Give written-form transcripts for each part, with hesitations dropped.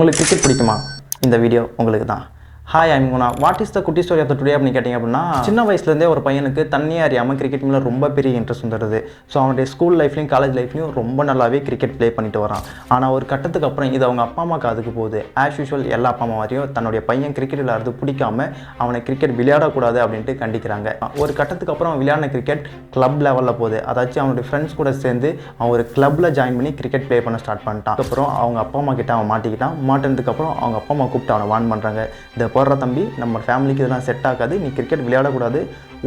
உங்களுக்கு கிரிக்கெட் பிடிக்குமா? இந்த வீடியோ உங்களுக்கு தான். Hi, I'm Guna. What is the குட்டி ஸ்டோரி ஆஃப் த டுடே அப்படின்னு கேட்டிங்க அப்படின்னா, சின்ன வயசுலேருந்தே ஒரு பையனுக்கு தண்ணியே அறியாமல் கிரிக்கெட் மேலே ரொம்ப பெரிய இன்ட்ரெஸ்ட் வந்துடுது. ஸோ அவனுடைய ஸ்கூல் லைஃப்லையும் காலேஜ் லைஃப்லையும் ரொம்ப நல்லாவே கிரிக்கெட் ப்ளே பண்ணிட்டு வரான். ஆனால் ஒரு கட்டத்துக்கு அப்புறம் இது அவங்க அப்பா அம்மாவுக்கு அதுக்கு போகுது. ஆஸ் யூஷுவல் எல்லா அப்பா அம்மா வரையும் தன்னுடைய பையன் கிரிக்கெட் விளையாடுறது பிடிக்காம அவனை கிரிக்கெட் விளையாடக்கூடாது அப்படின்ட்டு கண்டிக்கிறாங்க. ஒரு கட்டத்துக்கு அப்புறம் அவன் விளையாடின கிரிக்கெட் கிளப் லெவலில் போகுது. அதாச்சும் அவனுடைய ஃப்ரெண்ட்ஸ் கூட சேர்ந்து அவன் ஒரு கிளப்பில் ஜாயின் பண்ணி கிரிக்கெட் ப்ளே பண்ண ஸ்டார்ட் பண்ணிட்டான். அதுக்கப்புறம் அவங்க அப்பா அம்மா கிட்ட அவன் மாட்டிக்கிட்டான். மாட்டினதுக்கப்புறம் அவங்க அப்பா அம்மா கூப்பிட்டு அவனை வார்ன் பண்ணுறாங்க. இதை போடுற தம்பி, நம்ம ஃபேமிலிக்கு இதெல்லாம் செட் ஆகாது, நீ கிரிக்கெட் விளையாடக்கூடாது,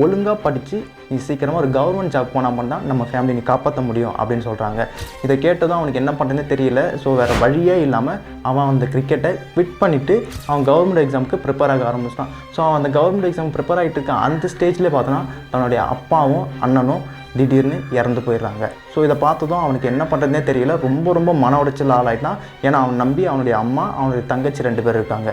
ஒழுங்காக படித்து நீ சீக்கிரமாக ஒரு கவர்மெண்ட் ஜாப் போனால் மட்டும் நம்ம ஃபேமிலி நீ காப்பாற்ற முடியும் அப்படின்னு சொல்கிறாங்க. இதை கேட்டதும் அவனுக்கு என்ன பண்ணுறதுன்னு தெரியல. ஸோ வேறு வழியே இல்லாமல் அவன் அந்த கிரிக்கெட்டை குவிட் பண்ணிவிட்டு அவன் கவர்மெண்ட் எக்ஸாமுக்கு ப்ரிப்பேர் ஆக ஆரம்பிச்சிட்டான். ஸோ அவன் அந்த கவர்மெண்ட் எக்ஸாம் ப்ரிப்பேர் ஆகிட்டு இருக்கான். அந்த ஸ்டேஜ்லேயே பார்த்தோன்னா தன்னுடைய அப்பாவும் அண்ணனும் திடீர்னு இறந்து போயிடுறாங்க. ஸோ இதை பார்த்ததும் அவனுக்கு என்ன பண்ணுறதுனே தெரியல. ரொம்ப மன உடைச்சல் ஆளாயிட்டான். ஏன்னா அவன் நம்பி அவனுடைய அம்மா அவனுடைய தங்கச்சி 2 பேர் இருக்காங்க.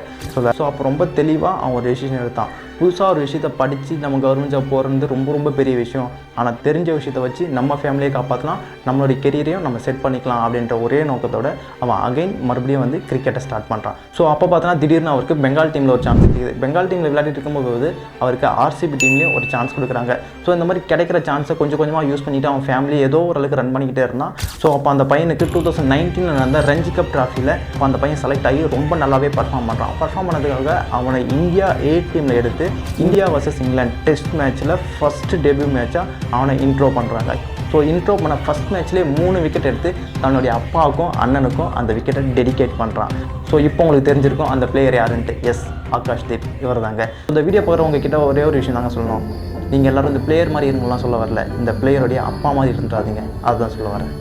ஸோ அப்போ ரொம்ப தெளிவாக அவன் ஒரு டெசிஷன் எடுத்தான். புதுசாக ஒரு விஷயத்தை படித்து நம்ம கவர்மெண்ட் ஜாப் போகிறது ரொம்ப பெரிய விஷயம். ஆனால் தெரிஞ்ச விஷயத்தை வச்சு நம்ம ஃபேமிலியை காப்பாற்றலாம், நம்மளுடைய கெரியரையும் நம்ம செட் பண்ணிக்கலாம் அப்படின்ற ஒரே நோக்கத்தோட அவன் மறுபடியும் வந்து கிரிக்கெட்டை ஸ்டார்ட் பண்ணுறான். ஸோ அப்போ பார்த்தோன்னா திடீர்னு அவருக்கு பெங்கால் டீமில் ஒரு சான்ஸ் இருக்குது. பெங்கால் டீமில் விளையாடிட்டு இருக்கும்போது அவருக்கு ஆர்சிபி டீம்லேயும் ஒரு சான்ஸ் கொடுக்குறாங்க. ஸோ இந்த மாதிரி கிடைக்கிற சான்ஸை கொஞ்சமாக யூஸ் பண்ணிவிட்டு அவன் ஃபேமிலி ஏதோ ஓரளவுக்கு ரன் பண்ணிக்கிட்டே இருந்தான். ஸோ அப்போ அந்த பையனுக்கு 2019 நடந்த ரஞ்சி கப் ட்ராஃபியில் அந்த பையன் செலக்ட் ஆகி ரொம்ப நல்லாவே பர்ஃபார்ம் பண்ணுறான். பர்ஃபார்ம் பண்ணதுக்காக அவனை இந்தியா A டீமில் எடுத்து இந்தியா vs இங்கிலாந்து டெஸ்ட் மேட்ச்சில் ஃபஸ்ட்டு டெபியூ மேட்சாக அவனை இன்ட்ரோ பண்ணுறாங்க. ஸோ இன்ட்ரோ பண்ண ஃபஸ்ட் மேட்ச்லேயே 3 விக்கெட் எடுத்து தன்னுடைய அப்பாவுக்கும் அண்ணனுக்கும் அந்த விக்கெட்டை டெடிகேட் பண்ணுறான். ஸோ இப்போ உங்களுக்கு தெரிஞ்சிருக்கும் அந்த பிளேயர் யாருன்ட்டு. எஸ், ஆகாஷ்தீப் இவர் தாங்க. இந்த வீடியோ போகிறவங்க கிட்ட ஒரே ஒரு விஷயம் தாங்க சொல்லணும். நீங்கள் எல்லோரும் இந்த பிளேயர் மாதிரி இருங்கலாம் சொல்ல வரல, இந்த பிளேயருடைய அப்பா மாதிரி இருந்துடாதீங்க, அதுதான் சொல்ல வரேன்.